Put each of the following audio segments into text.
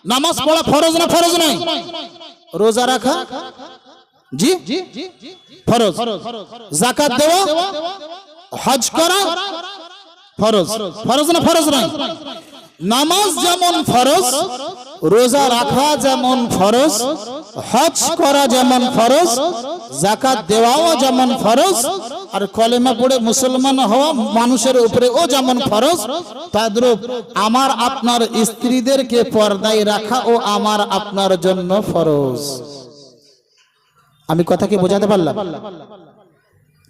নামাজ পড়া ফরজ না ফরজ নয়? রোজা রাখা জি ফরজ, যাকাত দেওয়া, হজ করা ফরজ, ফরজ না ফরজ নয়? নামাজ যেমন ফরজ, রোজা রাখা যেমন ফরজ, হজ করা যেমন ফরজ, যাকাত দেওয়াও যেমন ফরজ, আর কলেমা পড়ে মুসলমান হওয়া মানুষের উপরে ও যেমন ফরজ, তদ্রূপ আমার আপনার স্ত্রীদেরকে পর্দায় রাখা ও আমার আপনার জন্য ফরজ। আমি কথা কি বোঝাতে পারলাম?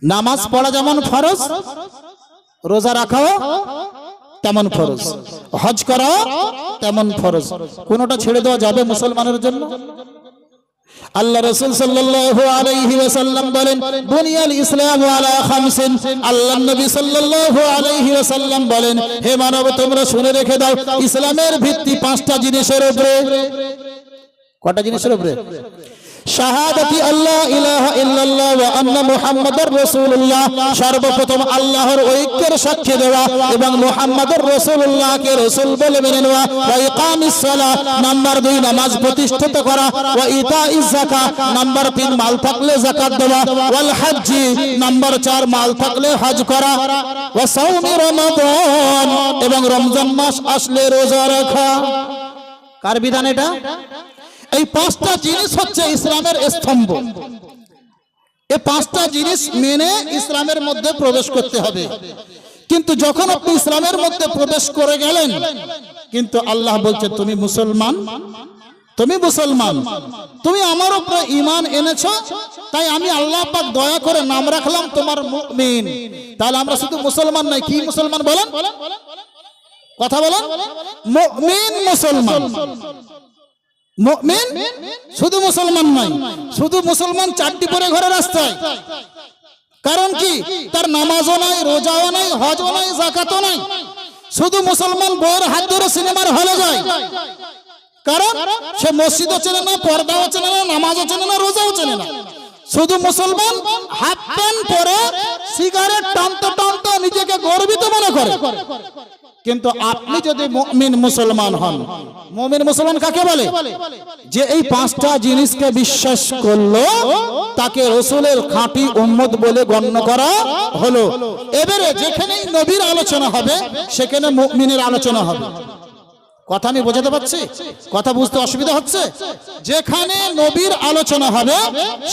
নামাজ পড়া যেমন ফরজ, রোজা রাখাও তেমন ফরজ, হজ করাও তেমন ফরজ। কোনটা ছেড়ে দেওয়া যাবে মুসলমানের জন্য? আল্লাহ রাসূল সাল্লাল্লাহু আলাইহি ওয়াসাল্লাম বলেন, বুনিয়াল ইসলামু আলা খামসিন। আল্লাহ নবী সাল্লাল্লাহু আলাইহি ওয়াসাল্লাম বলেন, হে মানব তোমরা শুনে রেখে দাও, ইসলামের ভিত্তি 5টা জিনিসের উপরে। কয়টা জিনিসের উপরে? শাহাদাতি আল্লাহ ইলাহা ইল্লাল্লাহ ওয়া আন্না মুহাম্মাদুর রাসূলুল্লাহ, সর্বপ্রথম আল্লাহর ঐক্যের সাক্ষ্য দেওয়া এবং মুহাম্মাদুর রাসূলুল্লাহকে রাসূল বলে মেনে নেওয়া। ওয়া ইকামিস সালাহ, নাম্বার 2 নামাজ প্রতিষ্ঠিত করা। ওয়া ইতাইজ যাকাত, নাম্বার 3 মাল থাকলে যাকাত দেওয়া। ওয়াল হজ্জ, নাম্বার 4 মাল থাকলে হজ করা। ওয়া সাওমি রমাদান, এবং রমজান মাস আসলে রোজা রাখা। কার বিধান এটা? এই 5টা জিনিস হচ্ছে ইসলামের স্তম্ভ। এই 5টা জিনিস মেনে ইসলামের মধ্যে প্রবেশ করতে হবে। কিন্তু যখন আপনি ইসলামের মধ্যে প্রবেশ করে গেলেন, কিন্তু আল্লাহ বলছে তুমি মুসলমান, তুমি মুসলমান, তুমি আমার উপরে ঈমান এনেছো, তাই আমি আল্লাহ পাক দয়া করে নাম রাখলাম তোমার মুমিন। তাহলে আমরা শুধু মুসলমান নয়, কি মুসলমান বলেন? কথা বলেন, মুমিন মুসলমান। মুমিন শুধু মুসলমান নয়, শুধু মুসলমান চারটি পরে ঘরে রাস্তায়। কারণ কি? তার নামাজও নাই, রোজাও নাই, হজও নাই, যাকাতও নাই। শুধু মুসলমান বইয়ের হাত ধরে সিনেমার হলে যায়। কারণ সে মসজিদও চেনে না, পর্দাও চেনে না, নামাজও চেনে না, রোজাও চেনে না। শুধু মুসলমান হাফ প্যান্ট পরে সিগারেট টানতে টানতে নিজেকে গর্বিত মনে করে। কিন্তু আপনি যদি মুমিন মুসলমান হন, মুমিন মুসলমান কাকে বলে? যে এই 5টা জিনিসকে বিশ্বাস করলো তাকে রাসূলের খাঁটি উম্মত বলে গণ্য করা হলো। এবারে যেখানেই নবীর আলোচনা হবে সেখানে মুমিনের আলোচনা হবে। কথা আমি বোঝাতে পারছি? কথা বুঝতে অসুবিধা হচ্ছে? যেখানে নবীর আলোচনা হবে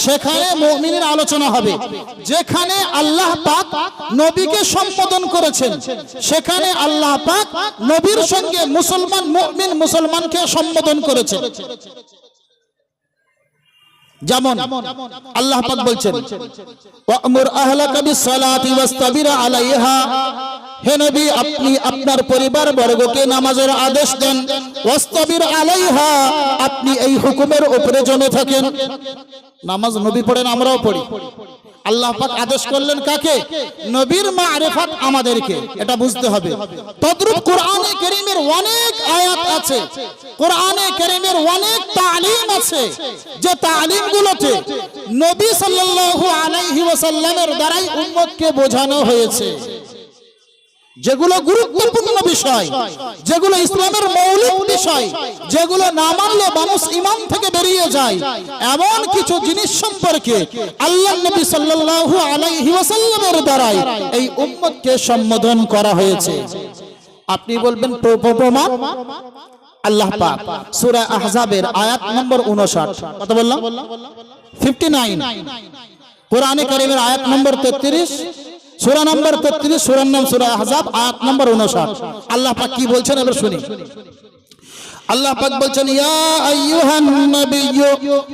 সেখানে মুমিনের আলোচনা হবে। যেখানে আল্লাহ পাক নবীকে সম্বোধন করেছেন সেখানে আল্লাহ পাক নবীর সঙ্গে মুসলমান মুমিন মুসলমানকে সম্বোধন করেছেন। যেমন আল্লাহ পাক বলছেন, ওয়া'মুর আহলাকা বিস-সালাতি ওয়াসতাবির আলাইহা, হে নবী আপনি আপনার পরিবার বর্গকে নামাজের আদেশ দেন। ওয়াসতাবির আলাইহা, আপনি এই হুকুমের উপরে জমে থাকেন। নামাজ নবী পড়েন, আমরাও পড়ি। আল্লাহ পাক আদেশ করলেন কাকে? নবীর মারিফাত আমাদেরকে, এটা বুঝতে হবে। তদ্রূপ কোরআনে কারীমের অনেক আয়াত আছে, কোরআনে কারীমের অনেক তালিম আছে, যে তালিমগুলোতে নবী সাল্লাল্লাহু আলাইহি ওয়াসাল্লামের দ্বারাই উম্মতকে বোঝানো হয়েছে। যেগুলো গুরুত্বপূর্ণ বিষয়, যেগুলো ইসলামের মৌলিক বিষয়, যেগুলো না মানলে মানুষ ঈমান থেকে বেরিয়ে যায়, এমন কিছু জিনিস সম্পর্কে আল্লাহ নবী সাল্লাল্লাহু আলাইহি ওয়াসাল্লামের দ্বারাই এই উম্মতকে সম্বোধন করা হয়েছে। আপনি বলবেন প্রমাণ? আল্লাহ পাক সূরা আহজাবের আয়াত নম্বর 59, কত বললাম? 59, কোরআনে কারীমের আয়াত নম্বর 33, সূরা নম্বর 33, সূরার নাম সূরা আহজাব, আয়াত নম্বর 59। আল্লাহ পাক কি বলছেন এবার শুনি। আল্লাহ পাক বলছেন, ইয়া আইয়ুহান নাবিয়্যু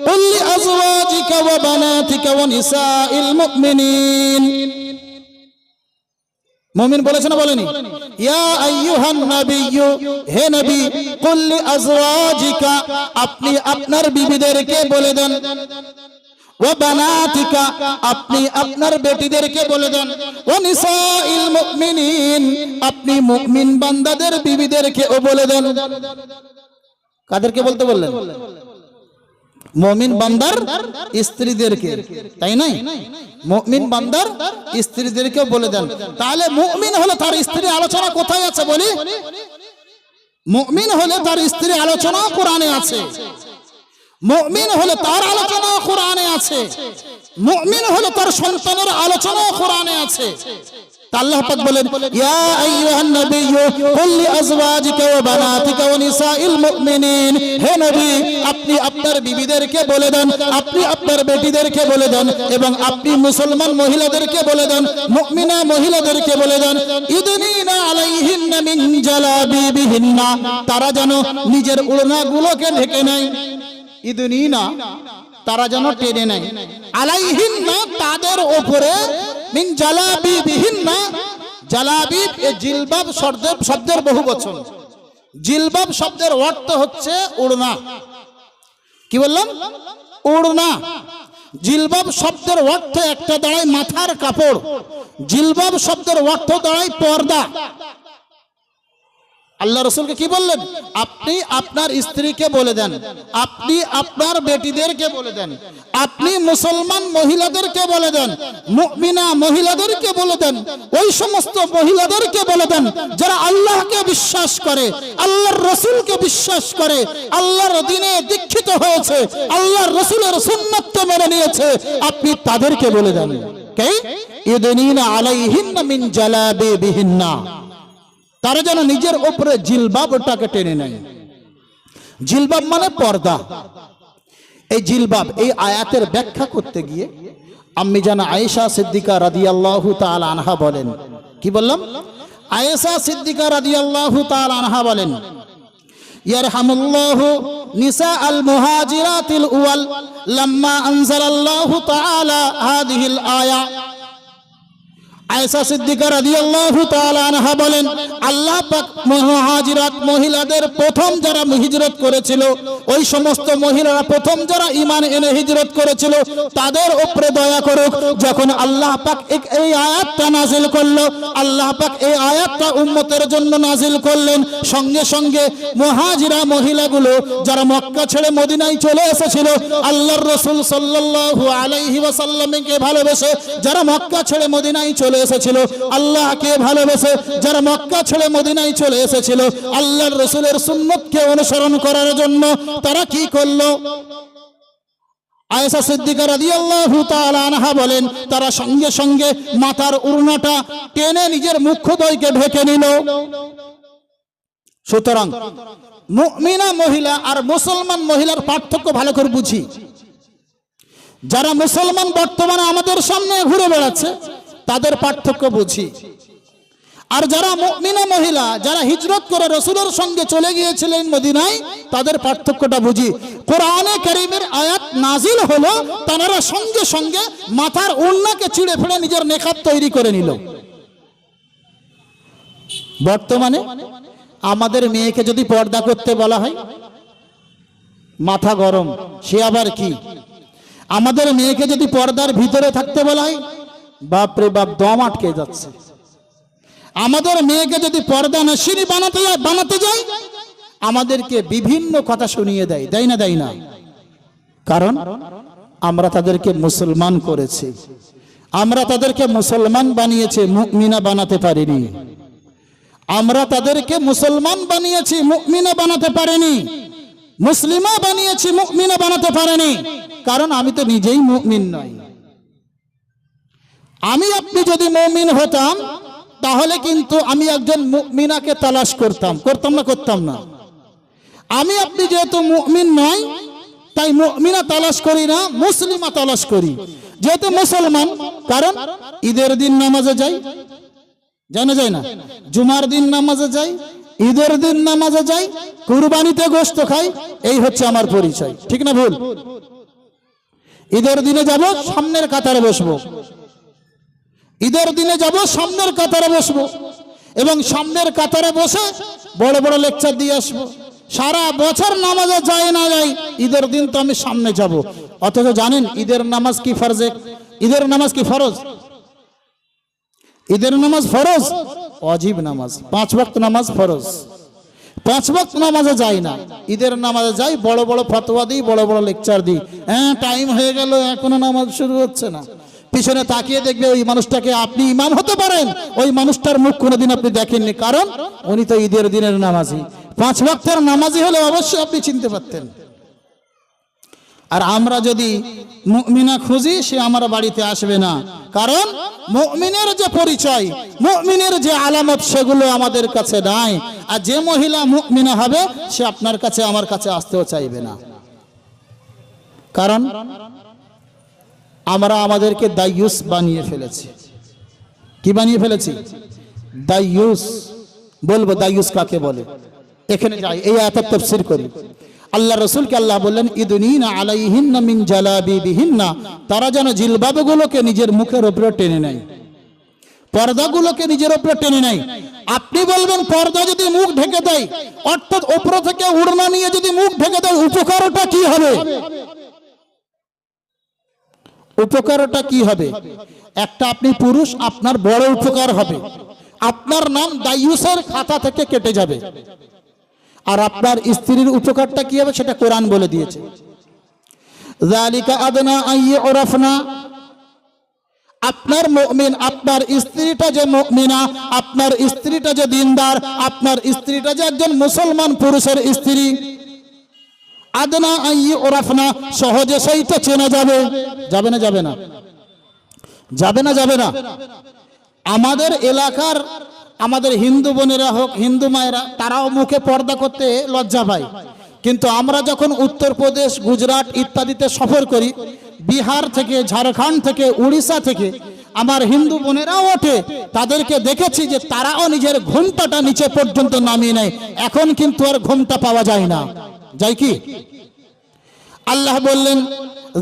কুল লিআজওয়াজিকা ওয়া বানাতিকা ওয়া নিসাইল মুমিনিন। মুমিন বলেছেন না বলেনি? ইয়া আইয়ুহান নাবিয়্যু, হে নবী, কুল লিআজওয়াজিকা, আপনি আপনার বিবিদেরকে বলে দেন। ওয়া বানাতিকা, আপনি আপনার বেটিদেরকে বলে দেন। ওয়া নিসাইল মুমিনিন, আপনি মুমিন বান্দাদের বিবিদেরকেও বলে দেন। কাদেরকে বলতে বললেন? মুমিন বান্দার স্ত্রীদেরকে, তাই নাই? মুমিন বান্দার স্ত্রীদেরকেও বলে দেন। তাহলে মুমিন হলো তার স্ত্রী আলোচনা কোথায় আছে বলি? মুমিন হলে তার স্ত্রী আলোচনা কোরআনে আছে, মুমিন হলে তার আলোচনা কোরআনে আছে, মুমিন হলে তার সন্তানের আলোচনা কোরআনে আছে। আল্লাহ পাক বলেন, ইয়া আইয়ুহান নাবিয়্যু কুল লিআজওয়াজিকা ওয়া বানাতিকা ওয়া নিসাইল মুমিনিন, হে নবী আপনি আপনার বিবিদেরকে বলে দেন, আপনি আপনার বেটিদেরকে বলে দেন, এবং আপনি মুসলমান মহিলাদেরকে বলে দেন, মুমিনা মহিলাদেরকে বলে দেন, ইদনিনা আলাইহিন্না মিন জালাবিবিহিন্না, তারা যেন নিজের ওড়নাগুলোকে ঢেকে নেয়। ইদনিনা, তারা যেন টেনে নেয়, আলাইহিন্না, তাদের উপরে, মিন জালাবিবিহিন্না, জালাবিব এ জিলবাব শব্দের বহু বচন। জিলবাব শব্দের অর্থ হচ্ছে ওড়না। কি বললাম? ওড়না। জিলবাব শব্দের অর্থ একটা দাঁড়ায় মাথার কাপড়, জিলবাব শব্দের অর্থ দাঁড়ায় পর্দা। আল্লাহ রাসূলকে কি বললেন? আপনি আপনার স্ত্রীকে বলে দেন, আপনি আপনার বেটিদেরকে বলে দেন, আপনি মুসলমান মহিলাদেরকে বলে দেন, মুমিনা মহিলাদেরকে বলে দেন, ওই সমস্ত মহিলাদেরকে বলে দেন যারা আল্লাহকে বিশ্বাস করে, আল্লাহর রাসূলকে বিশ্বাস করে, আল্লাহর দ্বীনে দীক্ষিত হয়েছে, আল্লাহর রাসূলের সুন্নাতকে মেনে নিয়েছে, আপনি তাদেরকে বলে দেন কে ইদনিনা আলাইহিন্না মিন জালাবিবিহিন্না, তারা যেন নিজের উপরে জিলবাবটাকে টেনে নেয়। জিলবাব মানে পর্দা। এই জিলবাব, এই আয়াতের ব্যাখ্যা করতে গিয়ে আম্মি জানা আয়েশা সিদ্দিকা রাদিয়াল্লাহু তাআলা আনহা বলেন, কি বললাম? আয়েশা সিদ্দিকা রাদিয়াল্লাহু তাআলা আনহা বলেন, ইয়ারহামুল্লাহু নিসা আল মুহাজিরাতিল উওয়াল লাম্মা আনজালাল্লাহু তাআলা হাদিহিল আয়া। আয়েশা সিদ্দিকা রাদিয়াল্লাহু তাআলা আনহা বলেন, আল্লাহ পাক মুহাজিরাত মহিলাদের প্রথম যারা হিজরত করেছিল, ওই সমস্ত মহিলারা প্রথম যারা ঈমান এনে হিজরত করেছিল, তাদের উপরে দয়া করুক। যখন আল্লাহ পাক এই আয়াতটা নাজিল করলো, আল্লাহ পাক এই আয়াতটা উম্মতের জন্য নাজিল করলেন, সঙ্গে সঙ্গে মুহাজিরা মহিলাগুলো যারা মক্কা ছেড়ে মদিনায় চলে এসেছিল, আল্লাহর রাসূল সাল্লাল্লাহু আলাইহি ওয়াসাল্লামকে ভালোবেসে যারা মক্কা ছেড়ে মদিনায় চলে এসেছিল, আল্লাহকে ভালোবেসে যারা মক্কা ছেড়ে মদিনায় চলে এসেছিল, আল্লাহর রাসূলের সুন্নাতকে অনুসরণ করার জন্য তারা কি করলো? আয়েশা সিদ্দিকা রাদিয়াল্লাহু তাআলা আনহা বলেন, তারা সঙ্গে সঙ্গে মাথার ওড়নাটা টেনে নিজের মুখদ্বয়কে ঢেকে নিল। সুতরাং মুমিনা মহিলা আর মুসলমান মহিলার পার্থক্য ভালো করে বুঝি। যারা মুসলমান বর্তমানে আমাদের সামনে ঘুরে বেড়াচ্ছে, তাদের পার্থক্য বুঝি। আর যারা মুমিনা মহিলা যারা হিজরত করে রাসূলের সঙ্গে চলে গিয়েছিলেন মদিনায়, তাদের পার্থক্যটা বুঝি। কোরআনে কারীমের আয়াত নাজিল হলো, তারা সঙ্গে সঙ্গে মাথার ওড়নাকে ছিঁড়ে ফেলে নিজের নেকাব তৈরি করে নিল। বর্তমানে আমাদের মেয়েকে যদি পর্দা করতে বলা হয়, মাথা গরম, সে আবার কি? আমাদের মেয়েকে যদি পর্দার ভিতরে থাকতে বলা হয়, বাপরে বাপ, দম আটকে যাচ্ছে। আমাদের মেয়েকে যদি পর্দা নশিনী বানাতে যায়, আমাদেরকে বিভিন্ন কথা শুনিয়ে দেয়, দেয় না? দেয় না? কারণ আমরা তাদেরকে মুসলমান করেছি, আমরা তাদেরকে মুসলমান বানিয়েছি, মুমিনা বানাতে পারিনি। আমরা তাদেরকে মুসলমান বানিয়েছি, মুমিনা বানাতে পারিনি। মুসলিমা বানিয়েছি, মুমিনা বানাতে পারিনি। কারণ আমি তো নিজেই মুমিন নই। আমি আপনি যদি মুমিন হতাম, তাহলে কিন্তু আমি একজন মুমিনাকে তালাশ করতাম না? করতাম না? আমি আপনি যেহেতু মুমিন নই, তাই মুমিনা তালাশ করি না, মুসলিমা তালাশ করি। যেহেতু মুসলমান, কারণ ঈদের দিন নামাজে যাই, জানা যায় না? জুমার দিন নামাজে যাই, ঈদের দিন নামাজে যাই, কুরবানিতে গোশত খাই, এই হচ্ছে আমার পরিচয়। ঠিক না ভুল? ঈদের দিনে যাব, সামনের কাতারে বসবো। ঈদের দিনে যাব, সামনের কাতারে বসবো, এবং সামনের কাতারে বসে বড় বড় লেকচার দিয়ে আসবো। সারা বছর নামাজে যাই না যাই, ঈদের দিন তো আমি সামনে যাব। অথচ জানেন ঈদের নামাজ কি ফরজে? ঈদের নামাজ কি ফরজ? ঈদের নামাজ ফরজ, ওয়াজিব নামাজ, 5 ওয়াক্ত নামাজ ফরজ। 5 ওয়াক্ত নামাজে যাই না, ঈদের নামাজে যাই, বড় বড় ফতোয়া দিই, বড় বড় লেকচার দিই। হ্যাঁ, টাইম হয়ে গেল, এখনো নামাজ শুরু হচ্ছে না। পিছনে তাকিয়ে দেখবে ওই মানুষটাকে আপনি ইমাম হতে পারেন, ওই মানুষটার মুখ কোনোদিন আপনি দেখেননি, কারণ উনি তো ঈদের দিনের নামাজি। 5 ওয়াক্তের নামাজি হলে অবশ্যই আপনি চিনতে পারতেন। আর আমরা যদি মুমিনা খুঁজি, সে আমার বাড়িতে আসবে না, কারণ মুমিনের যে পরিচয়, মুমিনের যে আলামত, সেগুলো আমাদের কাছে নাই। আর যে মহিলা মুমিনা হবে, সে আপনার কাছে আমার কাছে আসতেও চাইবে না, কারণ আমরা আমাদেরকে দায়ুস বানিয়ে ফেলেছি। কি বানিয়ে ফেলেছি? দায়ুস। বলবো দায়ুস কাকে বলে? এখানে যাই, এই আয়াতের তাফসীর করি। আল্লাহ রাসূলকে আল্লাহ বললেন, ইদুনিনা আলাইহিন্না মিন জালাবিবিহিন্না, তারা যেন জিলবাবগুলোকে নিজের মুখের উপরে টেনে নেয়, পর্দাগুলোকে নিজের উপরে টেনে নেয়। আপনি বলবেন পর্দা যদি মুখ ঢেকে দেয়, অর্থাৎ উপর থেকে উড়না নিয়ে যদি মুখ ঢেকে দেয়, উপকারটা কি হবে? উপকারটা কি হবে? একটা আপনি পুরুষ, আপনার বড় উপকার হবে, আপনার নাম দায়ুসের খাতা থেকে কেটে যাবে। আর আপনার স্ত্রীর উপকারটা কি হবে সেটা কোরআন বলে দিয়েছে। যালিকা আদনা আইয়ুরাফনা, আপনার মুমিন, আপনার স্ত্রীটা যে মুমিনা, আপনার স্ত্রীটা যে দিনদার, আপনার স্ত্রীটা যে একজন মুসলমান পুরুষের স্ত্রী, আদনা আইয়ুরাফনা, সহজে সেইটা চেনা যাবে। যাবে না? যাবে না? যাবে না? যাবে না? আমাদের এলাকার, আমাদের হিন্দু বোনেরা হোক, হিন্দু মায়েরা, তারাও মুখে পর্দা করতে লজ্জা পায়। কিন্তু আমরা যখন উত্তরপ্রদেশ, গুজরাট ইত্যাদিতে সফর করি, বিহার থেকে, ঝাড়খণ্ড থেকে, উড়িষ্যা থেকে আমার হিন্দু বোনেরাও ওঠে, তাদেরকে দেখেছি যে তারাও নিজের ঘোমটাটা নিচে পর্যন্ত নামিয়ে নেয়। এখন কিন্তু আর ঘোমটা পাওয়া যায় না, যায় কি? আল্লাহ বললেন,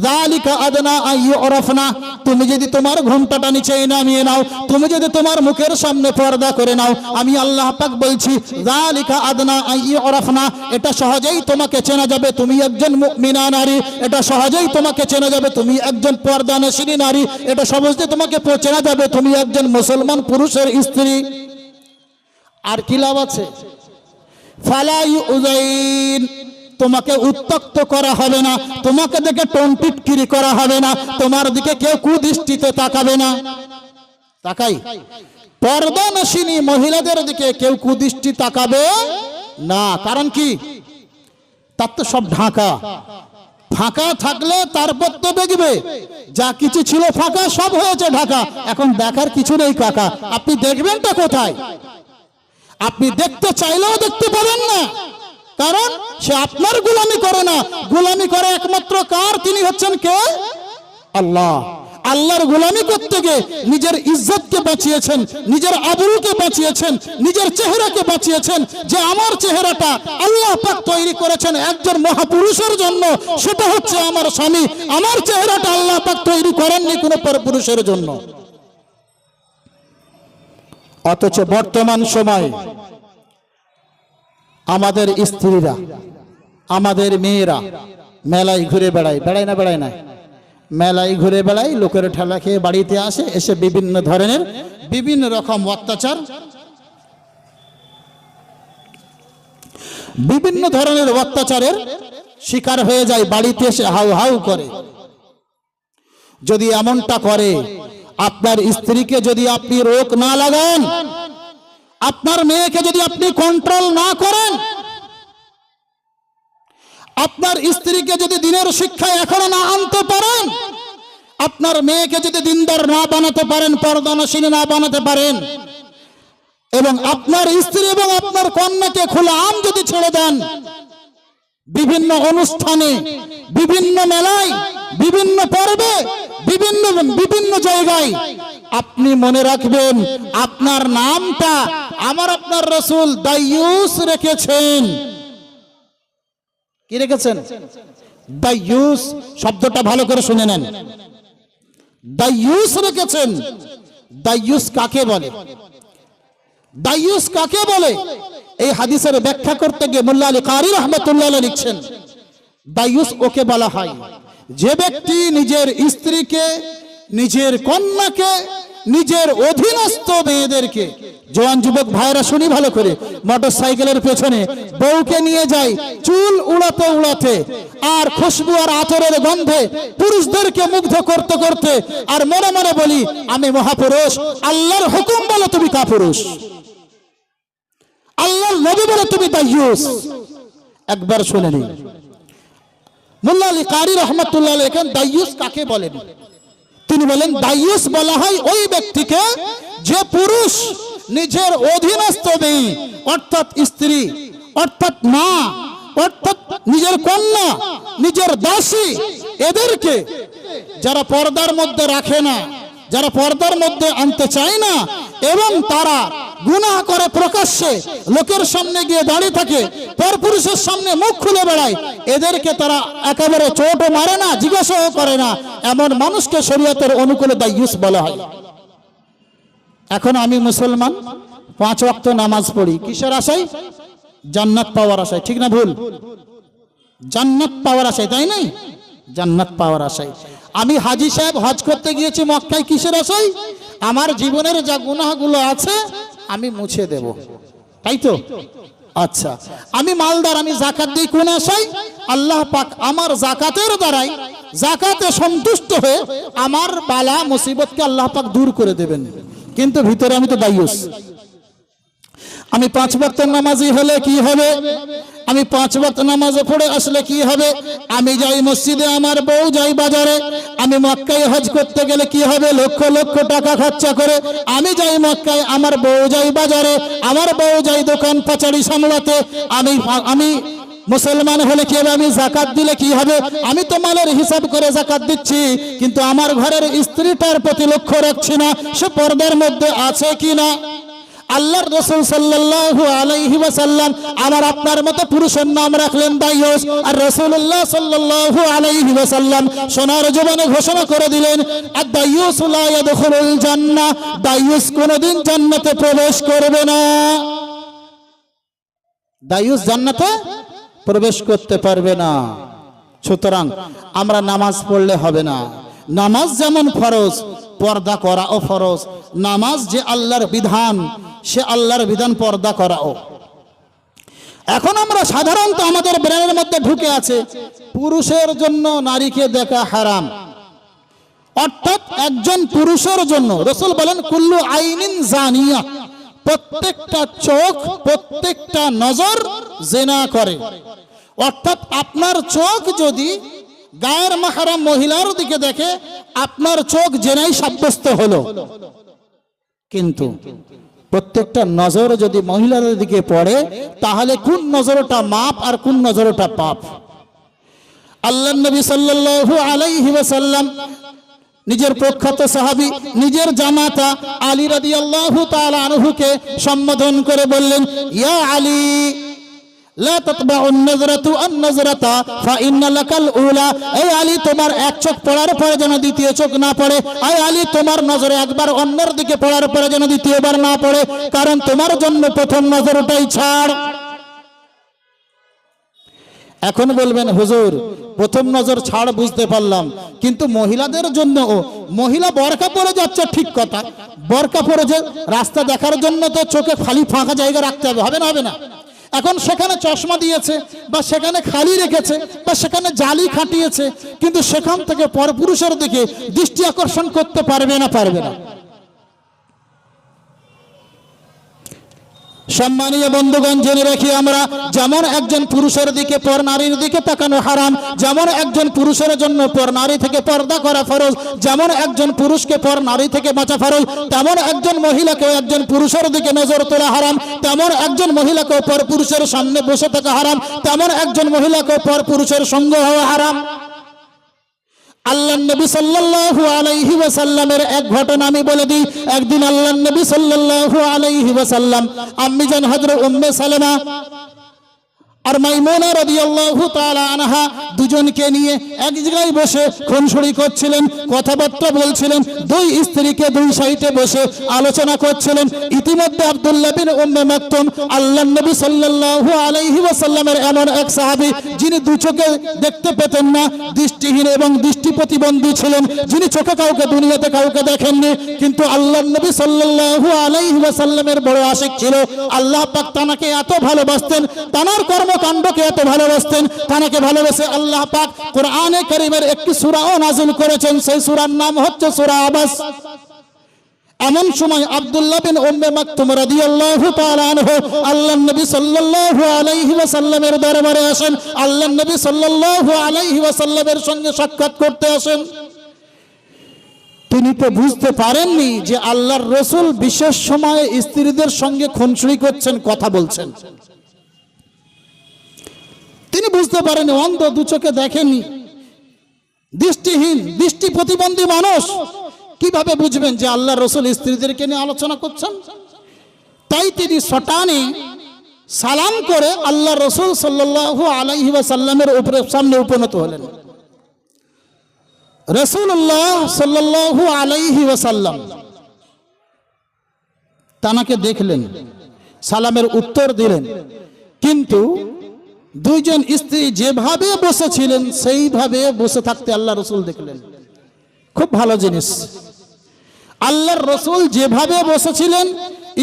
যালিকা আদনা আইয়ুরাফনা, তুমি যদি তোমার ঘোমটাটা নিচে নামিয়ে নাও, তুমি যদি তোমার মুখের সামনে পর্দা করে নাও, আমি আল্লাহ পাক বলছি, যালিকা আদনা আইয়ুরাফনা, এটা সহজেই তোমাকে চেনা যাবে তুমি একজন মুমিনা নারী, এটা সহজেই তোমাকে চেনা যাবে তুমি একজন পর্দানশীলী নারী, এটা সহজেই তোমাকে চেনা যাবে তুমি একজন মুসলমান পুরুষের স্ত্রী। আর কি লাভ আছে? ফালা ইউযাইন, তোমাকে উত্তক্ত করা হবে না, তোমাকে দেখে টনটিটকিরি করা হবে না, তোমার দিকে কেউ কুদৃষ্টিতে তাকাবে না। তাকাই, পর্দানশীলী মহিলাদের দিকে কেউ কুদৃষ্টি তাকাবে না। কারণ কি? তার তো সব ঢাকা। ফাঁকা থাকলে তারপর তো দেখবে যা কিছু ছিল ফাঁকা, সব হয়েছে ঢাকা, এখন দেখার কিছু নেই কাকা। আপনি দেখবেনটা কোথায়? আপনি দেখতে চাইলেও দেখতে পাবেন না, কারণ সে আপনার গোলামি করে না, গোলামি করে একমাত্র কার? তিনি হচ্ছেন কে? আল্লাহ। আল্লাহর গোলামি করতে গিয়ে নিজের ইজ্জতকে বাঁচিয়েছেন, নিজের আবরুকে বাঁচিয়েছেন, নিজের চেহারাকে বাঁচিয়েছেন। যে আমার চেহারাটা আল্লাহ পাক তৈরি করেছেন একজন মহাপুরুষের জন্য, সেটা হচ্ছে আমার স্বামী। আমার চেহারাটা আল্লাহ পাক তৈরি করেননি কোনো পরপুরুষের জন্য। অথচ বর্তমান সময়ে আমাদের স্ত্রীরা, আমাদের মেয়েরা মেলায় ঘুরে বেড়ায়, বেড়ায় না? বেড়ায় না? মেলায় ঘুরে বেড়ায়, লোকের ঠেলা খেয়ে বাড়িতে আসে, এসে বিভিন্ন ধরনের বিভিন্ন রকম অত্যাচার, বিভিন্ন ধরনের অত্যাচারের শিকার হয়ে যায়, বাড়িতে এসে হাউ হাউ করে। যদি এমনটা করে, আপনার স্ত্রীকে যদি আপনি রোক না লাগান, আপনার মেয়েকে যদি আপনি কন্ট্রোল না করেন, আপনার স্ত্রীকে যদি দিনের শিক্ষা এখনো না আনতে পারেন, আপনার মেয়েকে যদি দিনদার না বানাতে পারেন, পর্দানশীল না বানাতে পারেন, এবং আপনার স্ত্রী এবং আপনার কন্যাকে খোলা আম যদি ছেড়ে দেন, বিভিন্ন অনুষ্ঠানে, বিভিন্ন মেলায়, বিভিন্ন পর্বে, বিভিন্ন জায়গায়, আপনি মনে রাখবেন আপনার নামটা আমার আপনার রাসূল দায়ুস রেখেছেন। কি রেখেছেন? দায়ুস শব্দটা ভালো করে শুনে নেন। দায়ুস রেখেছেন। দায়ুস কাকে বলে? দায়ুস কাকে বলে? এই হাদিসের ব্যাখ্যা করতে গিয়ে মোল্লা আলী কারি রাহমাতুল্লাহ আলাইহি লিখছেন, দায়ুস ওকে বলা হয় যে ব্যক্তি নিজের স্ত্রীকে, নিজের কন্যাকে, নিজের অধীনস্থ মেয়েদেরকে, জওয়ান যুবক ভাইরা শুনি ভালো করে, মোটরসাইকেলের পেছনে বউকে নিয়ে যায় চুল উড়াতে উড়াতে, আর খুশবু আর আতরের গন্ধে পুরুষদেরকে মুগ্ধ করতে করতে, আর মনে মনে বলি আমি মহাপুরুষ, আল্লাহর হুকুম বলে তুমি কাপুরুষ। আল্লাহর নবী বলে তুমি দাইয়ুস। একবার শুনে নিন, মোল্লা আলী কারি রহমাতুল্লাহ আলাইহি লেখেন দাইয়ুস কাকে বলেন। তিনি বলেন দাইয়ুস বলা হয় ওই ব্যক্তিকে যে পুরুষ নিজের অধীনস্থ মেয়ে অর্থাৎ স্ত্রী, অর্থাৎ মা, অর্থাৎ নিজের কন্যা, নিজের দাসী, এদেরকে যারা পর্দার মধ্যে রাখে না, যারা পর্দার মধ্যে আনতে চায় না, এবং তারা গুনাহ করে প্রকাশ্যে লোকের সামনে গিয়ে দাঁড়িয়ে থাকে, পরপুরুষের সামনে মুখ খুলে বেড়ায়, এদেরকে তারা একেবারে চোটও মারে না, জিজ্ঞাসাও করে না, এমন মানুষকে শরীয়তের অনুকূলে দাইয়ুস বলা হয়। এখন আমি মুসলমান, 5 ওয়াক্ত নামাজ পড়ি কিসের আশায়? জান্নাত পাওয়ার আশায়, ঠিক না ভুল? জান্নাত পাওয়ার আশায়, তাই নাই? জান্নাত পাওয়ার আশায়। আমি হাজী সাহেব হজ করতে গিয়েছি মক্কায় কিসের আশায়? আমার জীবনের যা গুনাহগুলো আছে আমি মুছে দেব, তাই তো? আচ্ছা, আমি মালদার, আমি যাকাত দিই কোন আশায়? আল্লাহ পাক আমার যাকাতের দ্বারাই, যাকাতে সন্তুষ্ট হয়ে আমার বালা মুসিবতকে আল্লাহ পাক দূর করে দেবেন। কিন্তু ভিতরে আমি তো দাইয়ুস। আমি 5 ওয়াক্ত নামাজি হলে কি হবে? আমি 5 ওয়াক্ত নামাজ পড়ে আসলে কি হবে? আমি যাই মসজিদে, আমার বউ যাই বাজারে। আমি মক্কায় হজ করতে গেলে কি হবে? লক্ষ লক্ষ টাকা খরচা করে আমি যাই মক্কায়, আমার বউ যাই বাজারে, আমার বউ যাই দোকান পাচারি সামলাতে। আমি মুসলমান হলে কি হবে? আমি যাকাত দিলে কি হবে? আমি তো মালের হিসাব করে যাকাত দিচ্ছি, কিন্তু আমার ঘরের স্ত্রীটার প্রতি লক্ষ্য রাখছি না, সে পর্দার মধ্যে আছে কিনা। আল্লাহর রাসূল সাল্লাল্লাহু আলাইহি ওয়াসাল্লাম আমার আপনার মতো পুরুষের নাম রাখলেন দাইয়ুস, আর রাসূলুল্লাহ সাল্লাল্লাহু আলাইহি ওয়াসাল্লাম সোনার জবানে ঘোষণা করে দিলেন আদ-দাইয়ুস লা ইয়াদখুলুল জান্নাহ, দাইয়ুস কোনদিন জান্নাতে প্রবেশ করবে না। দাইয়ুস জান্নাতে প্রবেশ করতে পারবে না। সুতরাং আমরা নামাজ পড়লে হবে না। নামাজ যেমন ফরজ, পর্দা করাও ফরজ। নামাজ যে আল্লাহর বিধান, সে আল্লাহর বিধান পর্দা করাও। এখন আমরা সাধারণত আমাদের ব্রেনের মধ্যে ঢুকে আছে পুরুষের জন্য নারীকে দেখা হারাম, অর্থাৎ একজন পুরুষের জন্য রাসূল বলেন কুল্লু আইনিন জানিয়া, প্রত্যেকটা চোখ, প্রত্যেকটা নজর জিনা করে। অর্থাৎ আপনার চোখ যদি গায়ের মাহরাম মহিলার দিকে দেখে, আপনার চোখ জেনাই সাব্যস্ত হলো। কিন্তু প্রত্যেকটা নজর যদি মহিলার দিকে পড়ে, তাহলে কোন নজরটা মাপ আর কোন নজরটা পাপ। আল্লাহর নবী সাল্লাল্লাহু আলাইহি ওয়াসাল্লাম নিজের প্রখ্যাত সাহাবী, নিজের জামাতা আলী রাদিয়াল্লাহু তাআলা আনহুকে সম্বোধন করে বললেন, ইয়া আলী লা তাতবাউন নাজরাতু আন-নাজরাতা ফাইন্না লাকাল উলা। এই আলী, তোমার এক চোখ পড়ার পরে যেন দ্বিতীয় চোখ না পড়ে। এই আলী, তোমার নজরে একবার অন্যের দিকে পড়ার পরে যেন দ্বিতীয়বার না পড়ে, কারণ তোমার জন্য প্রথম নজরটাই ছাড়। এখন বলবেন হুজুর, প্রথম নজর ছাড় বুঝতে পারলাম, কিন্তু মহিলাদের জন্য, মহিলা বোরকা পরে যাচ্ছে ঠিক কথা, বোরকা পরে যে রাস্তা দেখার জন্য তো চোখে খালি ফাঁকা জায়গা রাখতে হবে, হবে না? হবে না? এখন সেখানে চশমা দিয়েছে, বা সেখানে খালি রেখেছে, বা সেখানে জালি খাটিয়েছে, কিন্তু সেখান থেকে পরপুরুষের দিকে দৃষ্টি আকর্ষণ করতে পারবে না? পারবে না। সম্মানীয় বন্ধুগণ, জেনে রাখি আমরা, যেমন একজন পুরুষের দিকে পর নারীর দিকে তাকানো হারাম, যেমন একজন পুরুষের জন্য পর নারী থেকে পর্দা করা ফরজ, যেমন একজন পুরুষকে পর নারী থেকে বাঁচা ফরজ, তেমন একজন মহিলাকে একজন পুরুষের দিকে নজর তোলা হারাম, তেমন একজন মহিলাকে পর পুরুষের সামনে বসে থাকা হারাম, তেমন একজন মহিলাকে পর পুরুষের সঙ্গ হওয়া হারাম। আল্লাহর নবী সাল্লাল্লাহু আলাইহি ওয়াসাল্লামের এক ঘটনা আমি বলে দিই। একদিন আল্লাহর নবী সাল্লাল্লাহু আলাইহি ওয়াসাল্লাম আম্মি জান হযরত উম্মে সালামা আর মাইমুনা রাদিয়াল্লাহু তাআলা আনহা দুজনকে নিয়ে এক জায়গায় বসে খুনসুরি করছিলেন, কথাবার্তা বলছিলেন, দুই স্ত্রীকে দুই সাইডে বসে আলোচনা করছিলেন। ইতিমধ্যে আব্দুল্লাহ বিন উম্মে মাকতুম আল্লাহর নবী সাল্লাল্লাহু আলাইহি ওয়াসাল্লামের এমন এক সাহাবী, যিনি দু চোখে দেখতে পেতেন না, দৃষ্টিহীন এবং দৃষ্টি প্রতিবন্ধী ছিলেন, যিনি চোখে কাউকে দুনিয়াতে কাউকে দেখেননি, কিন্তু আল্লাহর নবী সাল্লাল্লাহু আলাইহি ওয়াসাল্লামের বড় আশিক ছিল। আল্লাহ পাক তাকে এত ভালোবাসতেন, তার কর্মকাণ্ডকে এত ভালোবাসতেন, তাকে ভালোবেসে আল্লাহ পাক কোরআনে কারীমের একটি সূরাও নাযিল করেছেন। সেই সূরার নাম হচ্ছে সূরা আবাস। এমন সময় আব্দুল্লাহ বিন উম্মে মাকতুম রাদিয়াল্লাহু তাআলা আনহু আল্লাহর নবী সাল্লাল্লাহু আলাইহি ওয়াসাল্লামের দরবারে আসেন, আল্লাহর নবী সাল্লাল্লাহু আলাইহি ওয়াসাল্লামের সঙ্গে সাক্ষাৎ করতে আসেন। তিনি তো বুঝতে পারেননি যে আল্লাহর রাসূল বিশেষ সময়ে স্ত্রীদের সঙ্গে খুনসুরি করছেন, কথা বলছেন। তিনি বুঝতে পারেন, অন্ধ, দু চোখে দেখেনি, দৃষ্টিহীন, দৃষ্টি প্রতিবন্ধী মানুষ কিভাবে বুঝবেন যে আল্লাহর রাসূল স্ত্রীদেরকে নিয়ে আলোচনা করছেন। তাই তিনি সটানে সালাম করে আল্লাহর রাসূল সাল্লাল্লাহু আলাইহি ওয়াসাল্লামের উপরে সামনে উপনীত হলেন। রাসূলুল্লাহ সাল্লাল্লাহু আলাইহি ওয়াসাল্লাম তানাকে দেখলেন, সালামের উত্তর দিলেন, কিন্তু দুইজন স্ত্রী যেভাবে বসেছিলেন সেইভাবে বসে থাকতে আল্লাহর রাসূল দেখলেন। খুব ভালো জিনিস, আল্লাহর রাসূল যেভাবে বসেছিলেন,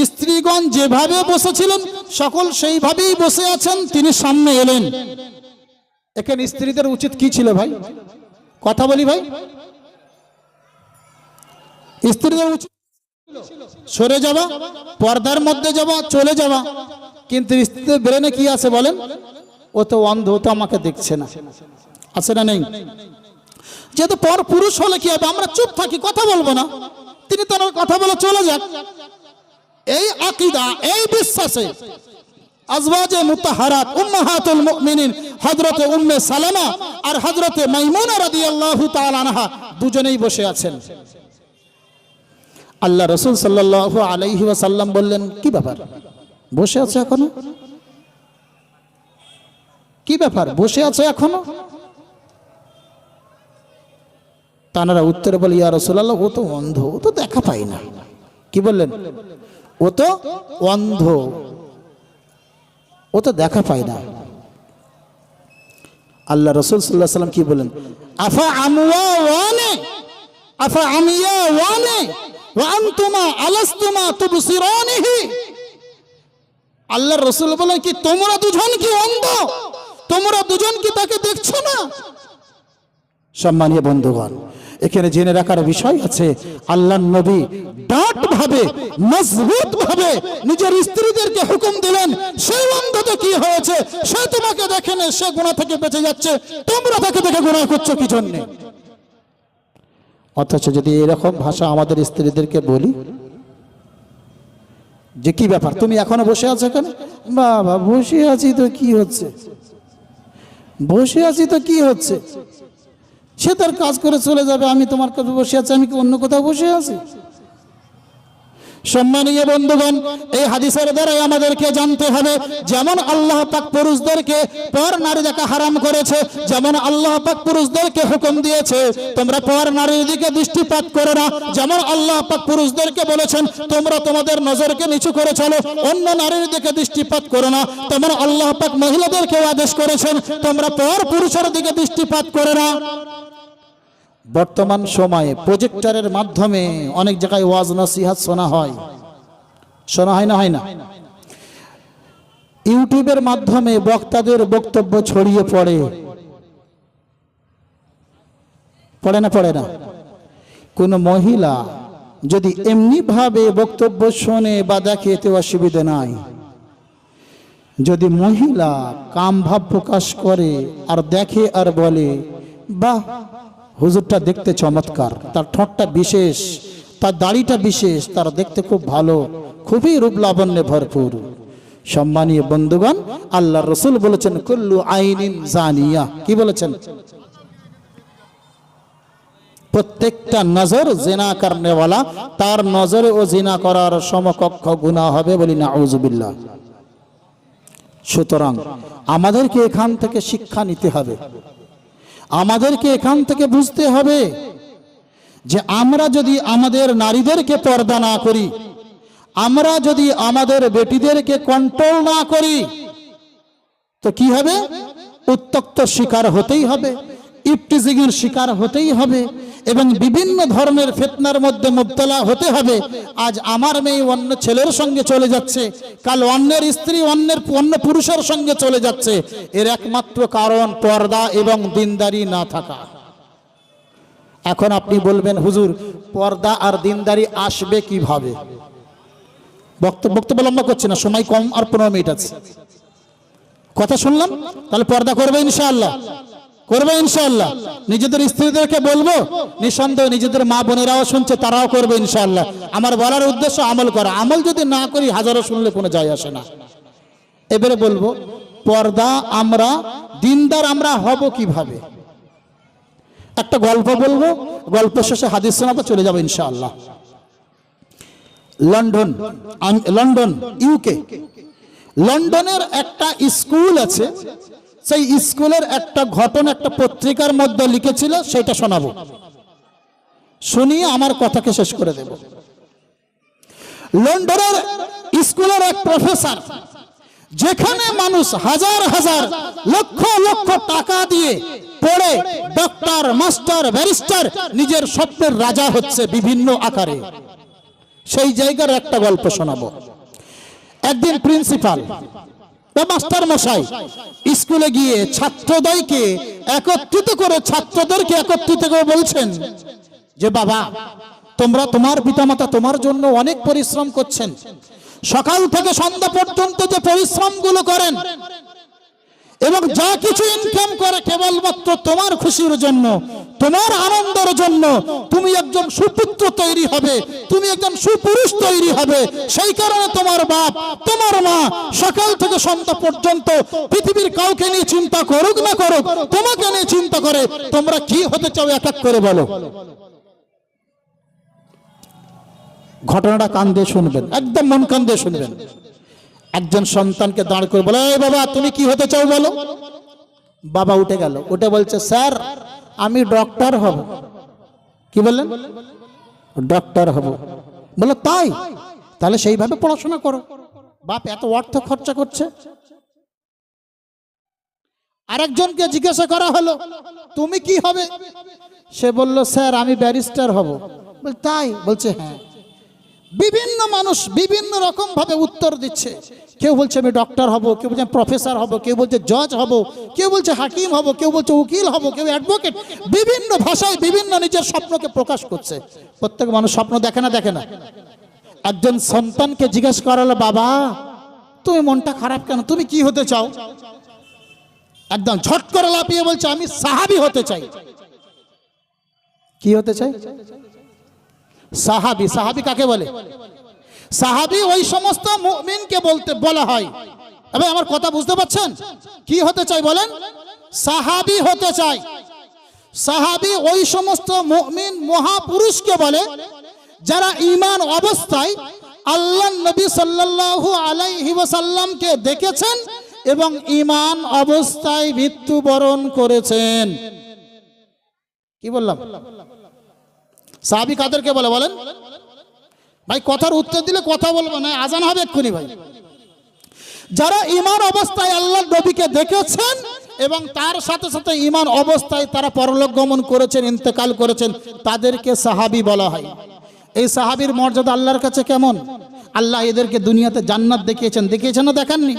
স্ত্রীগণ যেভাবে বসেছিলেন, সকল সেইভাবেই বসে আছেন। তিনি সামনে এলেন। এখানে স্ত্রীদের উচিত কি ছিল ভাই? কথা বলি ভাই, স্ত্রীদের উচিত সরে যাওয়া, পর্দার মধ্যে যাওয়া, চলে যাওয়া। কিন্তু স্ত্রীদের ব্রেনে কি আছে বলেন? ও তো অন্ধ, ও তো আমাকে দেখছে না, আছে না নেই? যেহেতু পর পুরুষ হলে কি হবে, আমরা চুপ থাকি, কথা বলবো না, তিনি তার কথা বলে চলে যাক। এই আকীদা, এই বিশ্বাসে আজওয়াজে মুতাহহারাত উম্মাহাতুল মুমিনিন হযরতে উম্মে সালামা আর হযরতে মাইমুনা রাদিয়াল্লাহু তাআলা আনহা দুজনেই বসে আছেন। আল্লাহ রাসূল সাল্লাল্লাহু আলাইহি ওয়াসাল্লাম বললেন, কি ব্যাপার বসে আছো এখনো? কি ব্যাপার বসে আছো এখনো? তানারা উত্তরে বলে, ইয়া রাসূলুল্লাহ, ও তো অন্ধ, ও তো দেখা পায় না। কি বললেন? ও তো অন্ধ, ও তো দেখা পায় না। আল্লাহ রাসূল সাল্লাল্লাহু আলাইহি ওয়াসাল্লাম কি বলেন? আফা আমওয়া ওয়ানে, আফা আমিয়া ওয়ানে ওয়া আনতুমা আলাস্তুমা তুবসিরানিহি। আল্লাহর রাসূল বলেন, কি তোমরা দুজন কি অন্ধ? তোমরা দুজন কি তাকে দেখছো না? সম্মানীয় বন্ধুগণ, এখানে জেনে রাখার বিষয় আছে, আল্লাহর নবী ডাট ভাবে, মজবুত ভাবে নিজের স্ত্রীদেরকে হুকুম দিলেন, সেই অন্ধতা কি হয়েছে? সে তোমাকে দেখে না, সে গুনাহ থেকে বেঁচে যাচ্ছে, তোমরা তাকে দেখে গুনাহ করছো কি জন্য? অথচ যদি এরকম ভাষা আমাদের স্ত্রীদেরকে বলি যে কি ব্যাপার তুমি এখনো বসে আছো এখানে? বাবা বসে আছি তো কি হচ্ছে, বসে আছি তো কি হচ্ছে, সে তার কাজ করে চলে যাবে, আমি তোমার কাছে বসে আছি, আমি কি অন্য কোথাও বসে আছি? সম্মানীয় বন্ধুগণ, এই হাদিসের দ্বারাই আমাদেরকে জানতে হবে, যেমন আল্লাহ পাক পুরুষদেরকে পর নারী দেখা হারাম করেছে, যেমন আল্লাহ পাক পুরুষদেরকে হুকুম দিয়েছে তোমরা পর নারীর দিকে দৃষ্টিপাত করো না, যেমন আল্লাহ পাক পুরুষদেরকে বলেছেন তোমরা তোমাদের নজরকে নিচু করে চলো, অন্য নারীর দিকে দৃষ্টিপাত করো না, তেমন আল্লাহ পাক মহিলাদেরকে আদেশ করেছেন তোমরা পর পুরুষের দিকে দৃষ্টিপাত করো না। বর্তমান সময়ে প্রজেক্টরের মাধ্যমে অনেক জায়গায় ওয়াজ নসিহত শোনা হয়, শোনা হয় না? হয় না? ইউটিউবের মাধ্যমে বক্তাদের বক্তব্য ছড়িয়ে পড়ে, পড়ে না? পড়ে না? কোন মহিলা যদি এমনি ভাবে বক্তব্য শোনে বা দেখে এতে অসুবিধা নাই। যদি মহিলা কাম ভাব প্রকাশ করে আর দেখে আর বলে, বাহ হুজুরটা দেখতে চমৎকার, তার ঠোঁটটা বিশেষ, তার দাড়িটা বিশেষ, তার দেখতে খুব ভালো, খুবই রূপ লাবণ্যে ভরপুর। সম্মানীয় বন্ধুগণ, আল্লাহর রাসূল বলেছেন কুল্লু আইনিন জানিয়া। কি বলেছেন? প্রত্যেকটা নজর জিনা করনেওয়ালা, তার নজরে ও জিনা করার সমকক্ষ গুনাহ হবে, বলি নাউযুবিল্লাহ। সুতরাং আমাদেরকে এখান থেকে শিক্ষা নিতে হবে, আমাদেরকে এখান থেকে বুঝতে হবে যে আমরা যদি আমাদের নারীদেরকে পর্দা না করি, আমরা যদি আমাদের বেটিদেরকে কন্ট্রোল না করি, তো কি হবে? উত্তক্ত শিকার হতেই হবে, ইফটিজিং এর শিকার হতেই হবে এবং বিভিন্ন ধরনের ফিতনার মধ্যে মুবতলা হতে হবে। আজ আমার মেয়ে অন্য ছেলের সঙ্গে চলে যাচ্ছে, কাল অন্যের স্ত্রী অন্য পুরুষের সঙ্গে চলে যাচ্ছে, এর একমাত্র কারণ পর্দা এবং দিনদারি না থাকা। এখন আপনি বলবেন হুজুর পর্দা আর দিনদারি আসবে কিভাবে? বক্তব্য লম্বা করছে না, সময় কম, আর 15 মিনিট আছে। কথা শুনলাম, তাহলে পর্দা করবে ইনশাআল্লাহ, করবে ইনশাআল্লাহ। নিজেদের স্ত্রীদেরকে বলবো, নিঃসন্দেহ নিজেদের মা বোনেরাও শুনছে, তারাও করবে ইনশাআল্লাহ। আমার বলার উদ্দেশ্য আমল করা। আমল যদি না করি হাজারো শুনলে কোনো যায় আসে না। এবারে বলবো পর্দা আমরা দিনদার আমরা হব কিভাবে। একটা গল্প বলবো, গল্প শেষে হাদিস শোনাবো, চলে যাবো ইনশাআল্লাহ। লন্ডন ইউকে, লন্ডনের একটা স্কুল আছে, সেই স্কুলের একটা ঘটনা একটা পত্রিকার মধ্যে লিখেছিল, সেটা শোনাবো, শুনিয়ে আমার কথাকে শেষ করে দেব। লন্ডনের স্কুলের এক প্রফেসর, যেখানে মানুষ হাজার হাজার লক্ষ লক্ষ টাকা দিয়ে পড়ে ডক্টর, মাস্টার, ব্যারিস্টার, নিজের স্বপ্নের রাজা হচ্ছে বিভিন্ন আকারে, সেই জায়গার একটা গল্প শোনাবো। একদিন প্রিন্সিপাল বা মাস্টার মশাই স্কুলে গিয়ে ছাত্রদেরকে একত্রিত করে বলছেন যে বাবা, তোমরা তোমার পিতামাতা তোমার জন্য অনেক পরিশ্রম করছেন, সকাল থেকে সন্ধ্যা পর্যন্ত যে পরিশ্রমগুলো করেন এবং যা কিছু ইনকাম করে কেবলমাত্র তোমার খুশির জন্য, তোমার আনন্দের জন্য। তুমি একজন সুপুত্র তৈরি হবে, তুমি একজন সুপুরুষ তৈরি হবে। সেই কারণে তোমার বাপ, তোমার মা সকাল থেকে সন্ধ্যা পর্যন্ত পৃথিবীর কাউকে নিয়ে চিন্তা করুক না করুক, তোমাকে নিয়ে চিন্তা করে। তোমরা কি হতে চাও এক এক করে বলো। ঘটনাটা কান দিয়ে শুনবেন, একদম মন কান দিয়ে শুনবেন। একজন সন্তানকে দাঁড় করে বলে, এই বাবা তুমি কি হতে চাও বলো। বাবা উঠে গেল, উঠে বলছে, স্যার আমি ডক্টর হব। কি বললেন? ডক্টর হব। বলো তাই? তাহলে সেইভাবে পড়াশোনা করো। বাপ এত অর্থ খরচা করছে। আরেকজনকে জিজ্ঞাসা করা হলো, তুমি কি হবে? সে বলল, স্যার আমি ব্যারিস্টার হব। বল তাই? বলছে হ্যাঁ। বিভিন্ন মানুষ বিভিন্ন রকম ভাবে উত্তর দিচ্ছে। কেউ বলছে আমি ডক্টর হব, কেউ বলছে প্রফেসর হব, কেউ বলছে জজ হব, কেউ বলছে হাকিম হব, কেউ বলছে উকিল হব, কেউ অ্যাডভোকেট। বিভিন্ন ভাষায় বিভিন্ন নিজের স্বপ্নকে প্রকাশ করছে। প্রত্যেক মানুষ স্বপ্ন দেখে না। একজন সন্তানকে জিজ্ঞেস করালো, বাবা তুমি মনটা খারাপ কেন, তুমি কি হতে চাও? একদম ঝট করে লাফিয়ে বলছে, আমি সাহাবী হতে চাই। কি হতে চাই? সাহাবী। সাহাবী কাকে বলে? সাহাবী ওই সমস্ত মুমিনকে বলা হয়। তবে আমার কথা বুঝতে পারছেন? কি হতে চাই বলেন? সাহাবী হতে চাই। সাহাবী ওই সমস্ত মুমিন মহাপুরুষকে বলে যারা ঈমান অবস্থায় আল্লাহর নবী সাল্লাল্লাহু আলাইহি ওয়াসাল্লামকে দেখেছেন এবং ঈমান অবস্থায় মৃত্যুবরণ করেছেন। কি বললাম? সাহাবী কাদেরকে বলে বলেন? ভাই কথার উত্তর দিলে কথা বলবো না, আজান হবে এক্ষুনি ভাই। যারা ঈমান অবস্থায় আল্লাহর নবীকে দেখেছেন এবং তার সাথে সাথে ঈমান অবস্থায় তারা পরলোক গমন করেছেন, ইন্তেকাল করেছেন, তাদেরকে সাহাবী বলা হয়। এই সাহাবীর মর্যাদা আল্লাহর কাছে কেমন? আল্লাহ এদেরকে দুনিয়াতে জান্নাত দেখিয়েছেন না দেখাননি?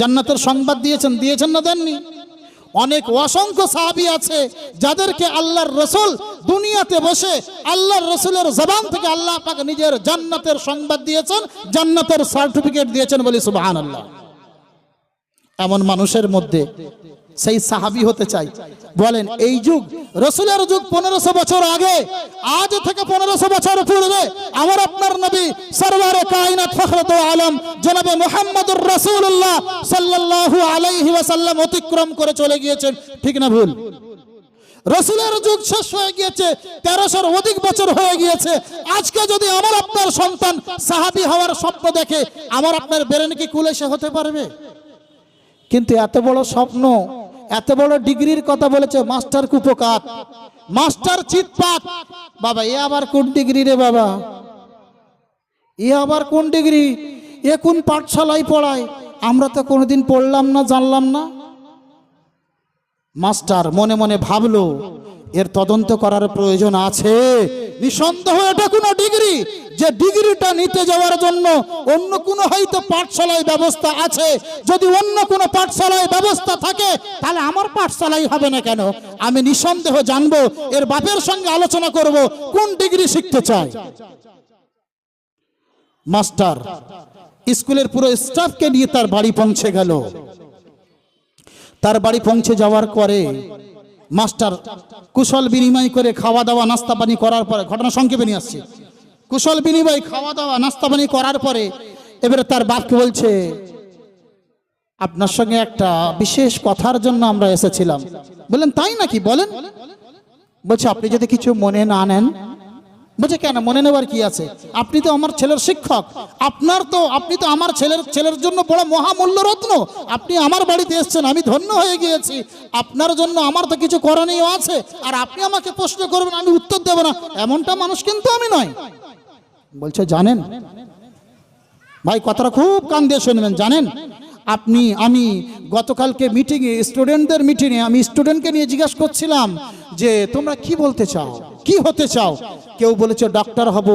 জান্নাতের সংবাদ দিয়েছেন না দেননি? অনেক অসংখ্য সাহাবী আছে যাদেরকে আল্লাহর রাসূল দুনিয়াতে বসে আল্লাহর রাসূলের জবান থেকে আল্লাহ পাক নিজের জান্নাতের সংবাদ দিয়েছেন, জান্নাতের সার্টিফিকেট দিয়েছেন, বলি সুবহানাল্লাহ। এমন মানুষের মধ্যে সেই সাহাবী হতে চাই। বলেন এই যুগ, রাসূলের যুগ 1500 বছর আগে, আজ থেকে 1500 বছর পূর্বে আমার আপনার নবী সরওয়ারে কায়নাত ফখরুল আলম জনাবে মুহাম্মদুর রাসূলুল্লাহ সাল্লাল্লাহু আলাইহি ওয়াসাল্লাম অতিক্রম করে চলে গিয়েছেন। ঠিক না ভুল? রাসূলের যুগ শেষ হয়ে গিয়েছে, 1300-র অধিক বছর হয়ে গিয়েছে। আজকে যদি আমার আপনার সন্তান সাহাবী হওয়ার স্বপ্ন দেখে, আমার আপনার ব্রেন কি কুলে সে হতে পারবে? কিন্তু এত বড় স্বপ্ন, এত বড় ডিগ্রির কথা বলেছে, মাস্টার কুপকাত, মাস্টার চিৎপাত। বাবা এ আবার কোন ডিগ্রি রে বাবা? এ আবার কোন ডিগ্রি? এ কোন পাঠশালায় পড়ায়? আমরা তো কোনোদিন পড়লাম না, জানলাম না। মাস্টার মনে মনে ভাবলো, এর তদন্ত করার প্রয়োজন আছে। নিঃসন্দেহ এটা কোনো ডিগ্রি, যে ডিগ্রিটা নিতে যাওয়ার জন্য অন্য কোনো হয়তো পাঠশালায় ব্যবস্থা আছে। যদি অন্য কোনো পাঠশালায় ব্যবস্থা থাকে তাহলে আমার পাঠশালায় হবে না কেন? আমি নিঃসন্দেহ জানবো, এর বাপের সঙ্গে আলোচনা করব কোন ডিগ্রি শিখতে চায়। মাস্টার স্কুলের পুরো স্টাফকে নিয়ে তার বাড়ি পৌঁছে গেল। তার বাড়ি পৌঁছে যাওয়ার পরে মাস্টার কুশল বিনিময় করে খাওয়া দাওয়া নাস্তা পানি করার পরে, ঘটনা সংক্ষেপে নিয়ে আসছে, কুশল বিনিময় খাওয়া দাওয়া নাস্তা পানি করার পরে এবারে তার বাপকে বলছে, আপনার সঙ্গে একটা বিশেষ কথার জন্য আমরা এসেছিলাম। বললেন তাই নাকি, বলেন। বলছে আপনি যদি কিছু মনে না নেন। বলছে কেন, মনে নেবার কি আছে? আপনি তো আমার ছেলের শিক্ষক, আপনি তো আমার ছেলের জন্য বড় মহামূল্য রত্ন। আপনি আমার বাড়িতে এসেছেন, আমি ধন্য হয়ে গিয়েছি। আপনার জন্য আমার তো কিছু করণীয় আছে, আর আপনি আমাকে প্রশ্ন করবেন আমি উত্তর দেব না, এমনটা মানুষ কিন্তু আমি নয়। বলছে জানেন ভাই, কথাটা খুব কান দিয়ে শুনবেন, জানেন আমি গতকালকে মিটিংয়ে, স্টুডেন্টদের মিটিংয়ে আমি স্টুডেন্টকে নিয়ে জিজ্ঞাসা করছিলাম যে তোমরা কি বলতে চাও, কি হতে চাও? কেউ বলেছে ডক্টর হব,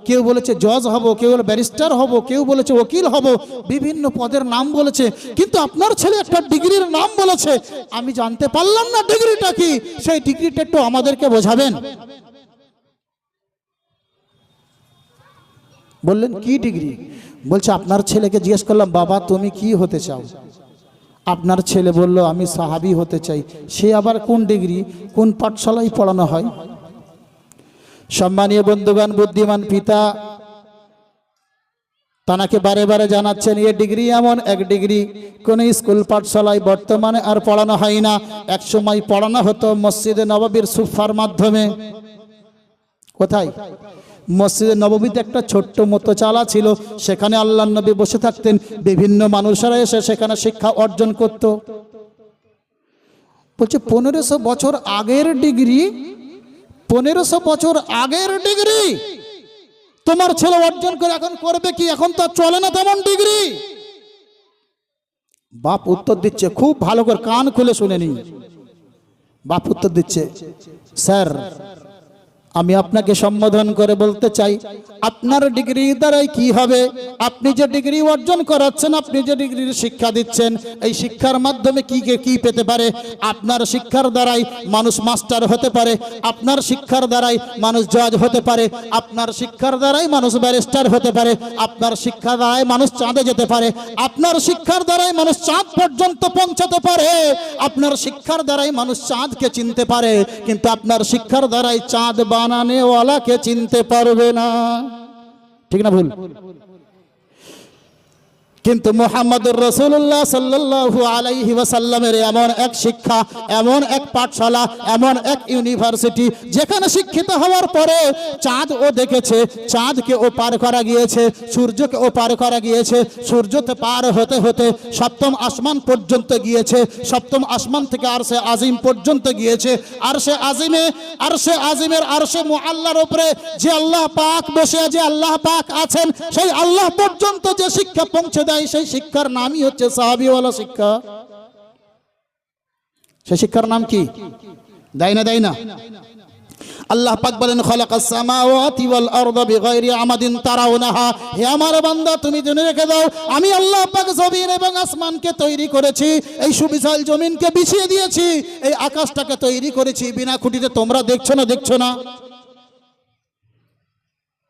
কেউ বলেছে জজ হব, কেউ বলে ব্যারিস্টার হব, কেউ বলেছে উকিল হব, বিভিন্ন পদের নাম বলেছে। কিন্তু আপনার ছেলে একটা ডিগ্রির নাম বলেছে, আমি জানতে পারলাম না ডিগ্রিটা কি। সেই ডিগ্রিটা একটু আমাদেরকে বোঝাবেন। বললেন কি ডিগ্রি? বলছে আপনার ছেলেকে জিজ্ঞেস করলাম, বাবা তুমি কি হতে চাও? আপনার ছেলে বলল আমি সাহাবী হতে চাই। সে আবার কোন ডিগ্রি, কোন পাঠশালায় পড়ানো হয়? সম্মানীয় বন্ধুগণ, বুদ্ধিমান পিতা তানাকে বারে বারে জানাচ্ছেন এ ডিগ্রি এমন এক ডিগ্রি কোন স্কুল পাঠশালায় বর্তমানে আর পড়ানো হয় না। এক সময় পড়ানো হতো মসজিদে নববীর সুফার মাধ্যমে। কোথায়? মসজিদে নববীতে একটা ছোট্ট মতো চালা ছিল, সেখানে আল্লাহর নবী বসে থাকতেন, বিভিন্ন মানুষেরা এসে সেখানে শিক্ষা অর্জন করত। বলছে 1500 বছর আগের ডিগ্রি, 1500 বছর আগের ডিগ্রি তোমার ছেলে অর্জন করে এখন করবে কি? এখন তো চলে না তেমন ডিগ্রি। বাপ উত্তর দিচ্ছে, খুব ভালো করে কান খুলে শুনে নিন। বাপ উত্তর দিচ্ছে, স্যার আমি আপনাকে সম্বোধন করে বলতে চাই আপনার ডিগ্রি দ্বারাই কি হবে? আপনি যে ডিগ্রি অর্জন করাচ্ছেন, আপনি যে ডিগ্রির শিক্ষা দিচ্ছেন, এই শিক্ষার মাধ্যমে কি পেতে পারে? আপনার শিক্ষার দ্বারাই মানুষ মাস্টার হতে পারে, আপনার শিক্ষার দ্বারাই মানুষ জজ হতে পারে, আপনার শিক্ষার দ্বারাই মানুষ ব্যারিস্টার হতে পারে, আপনার শিক্ষার দ্বারাই মানুষ চাঁদে যেতে পারে, আপনার শিক্ষার দ্বারাই মানুষ চাঁদ পর্যন্ত পৌঁছাতে পারে, আপনার শিক্ষার দ্বারাই মানুষ চাঁদকে চিনতে পারে। কিন্তু আপনার শিক্ষার দ্বারাই চাঁদ বানানেওয়ালাকে চিনতে পারবে না। ঠিক না ভুল? কিন্তু মুহাম্মদুর রাসূলুল্লাহ সাল্লাল্লাহু আলাইহি ওয়াসাল্লামের এমন এক শিক্ষা, এমন এক পাঠশালা, এমন এক ইউনিভার্সিটি যেখানে শিক্ষিত হওয়ার পরে চাঁদ ও দেখেছে, চাঁদকে ও পার করা গিয়েছে, সূর্যকে ও পার করা গিয়েছে, সূর্যতে পার হতে হতে সপ্তম আসমান পর্যন্ত গিয়েছে, সপ্তম আসমান থেকে আরশে আজিম পর্যন্ত গিয়েছে। আরশে আজিমের আরশে মুআল্লার উপরে যে আল্লাহ পাক বসে, যে আল্লাহ পাক আছেন, সেই আল্লাহ পর্যন্ত যে শিক্ষা পৌঁছে সেই শিক্ষার নামই হচ্ছে সাহাবীওয়ালা শিক্ষা। সেই শিক্ষার নাম কি? দেয় না আল্লাহ পাক বলেন খালাকাস সামাওয়াতি ওয়াল আরদা বিগাইরি আমাদিন তারাউনাহা। হে আমার বান্দা তুমি জেনে রেখে দাও, আমি আল্লাহ পাক জমিন এবং আসমানকে তৈরি করেছি, এই সুবিশাল জমিনকে বিছিয়ে দিয়েছি, এই আকাশটাকে তৈরি করেছি বিনা খুঁটিতে। তোমরা দেখছো না?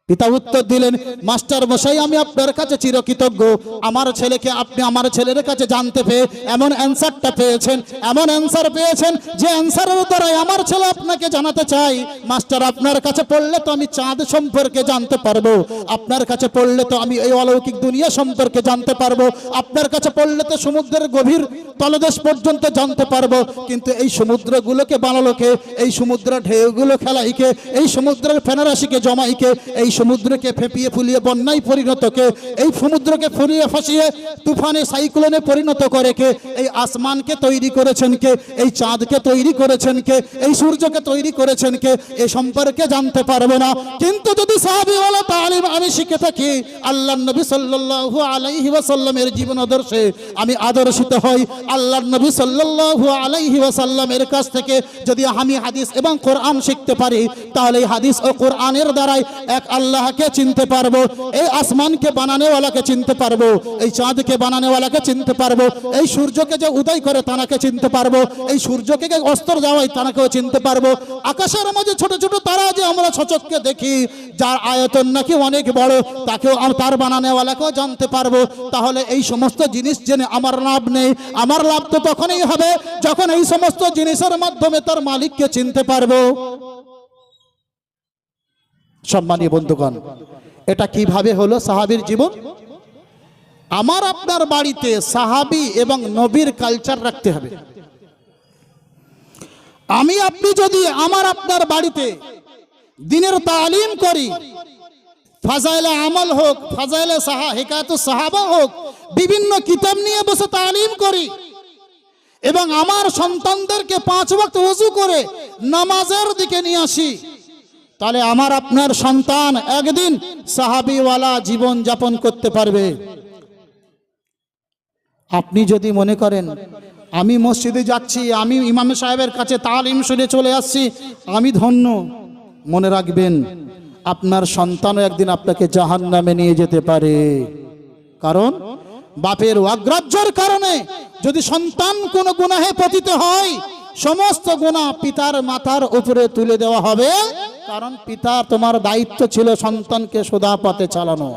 পিতা উত্তর দিলেন, মাস্টার মশাই আমি আপনার কাছে চিরকৃতজ্ঞ, আমার ছেলেকে আপনি আমার ছেলের কাছে জানতে পেয়ে এমন অ্যান্সারটা পেয়েছেন, এমন অ্যান্সার পেয়েছেন যে অ্যান্সারের দ্বারাই আমার ছেলে আপনাকে জানাতে চাই, মাস্টার আপনার কাছে পড়লে তো আমি চাঁদ সম্পর্কে জানতে পারবো, আপনার কাছে পড়লে তো আমি এই অলৌকিক দুনিয়া সম্পর্কে জানতে পারবো, আপনার কাছে পড়লে তো সমুদ্রের গভীর তলদেশ পর্যন্ত জানতে পারবো। কিন্তু এই সমুদ্রগুলোকে বানালো কে? এই সমুদ্রের ঢেউগুলো খেলাইকে, এই সমুদ্রের ফেনারাশিকে জমাইকে, এই সমুদ্রকে ফেপিয়ে ফুলিয়ে বন্যায় পরিণত কে, এই সমুদ্রকে ফুলিয়ে ফাঁসিয়ে তুফানে সাইক্লোনে পরিণত করে কে, এই আসমানকে তৈরি করেছেন কে, এই চাঁদকে তৈরি করেছেন কে, এই সূর্যকে তৈরি করেছেন কে, এ সম্পর্কে জানতে পারবো না। কিন্তু যদি সাহাবীওয়ালা তালিম আমি শিখে থাকি, আল্লাহর নবী সাল্লাল্লাহু আলাইহি ওয়াসাল্লামের জীবন আদর্শে আমি আদর্শিত হই, আল্লাহর নবী সাল্লাল্লাহু আলাইহি ওয়াসাল্লামের কাছ থেকে যদি আমি হাদিস এবং কোরআন শিখতে পারি, তাহলে এই হাদিস ও কোরআনের দ্বারাই এক আল্লাহকে চিনতে পারবো, এই আসমানকে বানানেওয়ালাকে চিনতে পারবো, এই চাঁদকে বানানেওয়ালাকে চিনতে পারবো, এই সূর্যকে যে উদয় করে তানাকে চিনতে পারবো, এই সূর্যকে যে অস্ত যাওয়ায় তানাকেও চিনতে পারবো। আকাশের মাঝে ছোট ছোট তারা যে আমরা সচক্ষে দেখি, যার আয়তন নাকি অনেক বড়, তাকেও তার বানানেওয়ালাকেও জানতে পারবো। তাহলে এই সমস্ত জিনিস জেনে আমার লাভ নেই। আমার লাভ তো তখনই হবে যখন এই সমস্ত জিনিসের মাধ্যমে তার মালিককে চিনতে পারবো। সম্মানীয় বন্ধুগণ, এটা কিভাবে হলো সাহাবীর জীবন? আমার আপনার বাড়িতে সাহাবী এবং নবীর কালচার রাখতে হবে। আমি আপনি যদি আমার আপনার বাড়িতে দিনের তালিম করি, ফাজাইলে আমল হোক, ফাজাইলে হিকায়াতুস সাহাবা হোক, বিভিন্ন কিতাব নিয়ে বসে তালিম করি এবং আমার সন্তানদেরকে 5 ওয়াক্ত ওযু করে নামাজের দিকে নিয়ে আসি, তাহলে আমার আপনার সন্তান একদিন সাহাবীওয়ালা জীবন যাপন করতে পারবে। আপনি যদি মনে করেন আমি মসজিদে যাচ্ছি, আমি ইমাম সাহেবের কাছে তালিম শুনে চলে আসছি, আমি ধন্য, মনে রাখবেন আপনার সন্তানও একদিন আপনাকে জাহান্নামে নিয়ে যেতে পারে। কারণ বাপের অগ্রাহ্যের কারণে যদি সন্তান কোনো গুনাহে পতিত হয়, সমস্ত গুনাহ পিতার মাথার উপরে তুলে দেওয়া হবে। কারণ পিতা তোমার দায়িত্ব ছিল সন্তানকে সোজা পথে চালানো।